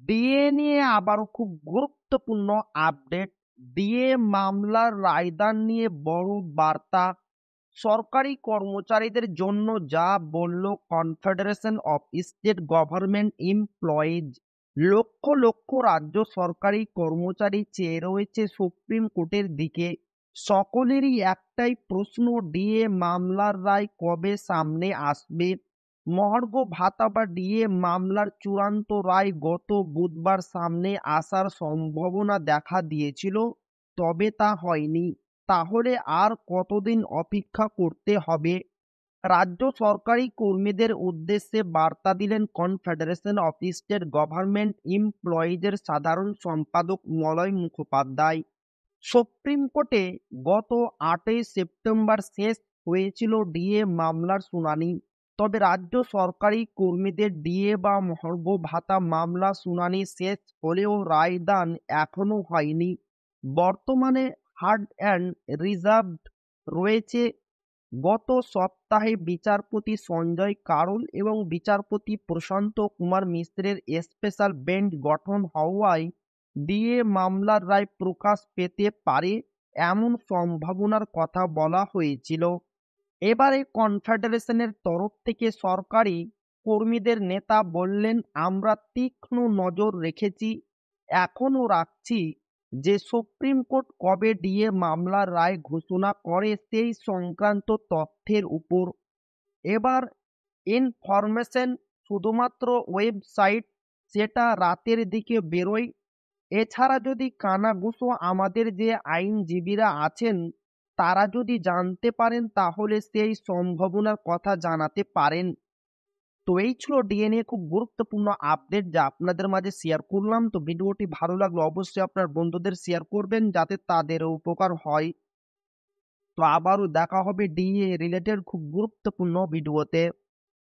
DA নিয়ে আবারও খুব গুরুত্বপূর্ণ আপডেট। ডিএ মামলার রায়দান নিয়ে বড় বার্তা। সরকারি কর্মচারীদের জন্য যা বলল confederation of state government employees. Lakh lakh রাজ্য সরকারি কর্মচারী চেয়ে রয়েছে সুপ্রিম কোর্টের দিকে। সকলেরই একটাই প্রশ্ন, ডিএ মামলার রায় কবে সামনে আসবে। মহার্ঘ ভাতা বা ডিএ মামলার চূড়ান্ত রায় গত বুধবার সামনে আসার সম্ভাবনা দেখা দিয়েছিল, তবে তা হয়নি। তাহলে আর কতদিন অপেক্ষা করতে হবে? রাজ্য সরকারি কর্মীদের উদ্দেশ্যে বার্তা দিলেন কনফেডারেশন অফ স্টেট গভর্নমেন্ট এমপ্লয়িজের সাধারণ সম্পাদক মলয় মুখোপাধ্যায়। সুপ্রিম কোর্টে গত 8ই সেপ্টেম্বর শেষ হয়েছিল ডিএ মামলার শুনানি। তবে রাজ্য সরকারি কর্মীদের ডিএ বা মহার্ঘ ভাতা মামলা শুনানি শেষ হলেও রায়দান এখনো হয়নি। বর্তমানে হার্ড অ্যান্ড রিজার্ভড রয়েছে। গত সপ্তাহে বিচারপতি সঞ্জয় কারোল এবং বিচারপতি প্রশান্ত কুমার মিশ্রের স্পেশাল বেঞ্চ গঠন হওয়ায় ডিএ মামলার রায় প্রকাশ পেতে পারে এমন সম্ভাবনার কথা বলা হয়েছিল। এবারে কনফেডারেশনের তরফ থেকে সরকারি কর্মীদের নেতা বললেন, আমরা তীক্ষ্ণ নজর রেখেছি, এখনও রাখছি যে সুপ্রিম কোর্ট কবে ডিএ মামলার রায় ঘোষণা করে সেই সংক্রান্ত তথ্যের উপর। এবার ইনফরমেশন শুধুমাত্র ওয়েবসাইট, সেটা রাতের দিকে বেরোয়। এছাড়া যদি কানাঘুষো আমাদের যে আইনজীবীরা আছেন তারা যদি জানতে পারেন তাহলে সেই সম্ভাবনার কথা জানাতে পারেন। তো এই ছিল ডিএনএ খুব গুরুত্বপূর্ণ আপডেট যা আপনাদের মাঝে শেয়ার করলাম। তো ভিডিওটি ভালো লাগলো অবশ্যই আপনার বন্ধুদের শেয়ার করবেন যাতে তাদেরও উপকার হয়। তো আবারও দেখা হবে ডিএ রিলেটেড খুব গুরুত্বপূর্ণ ভিডিওতে।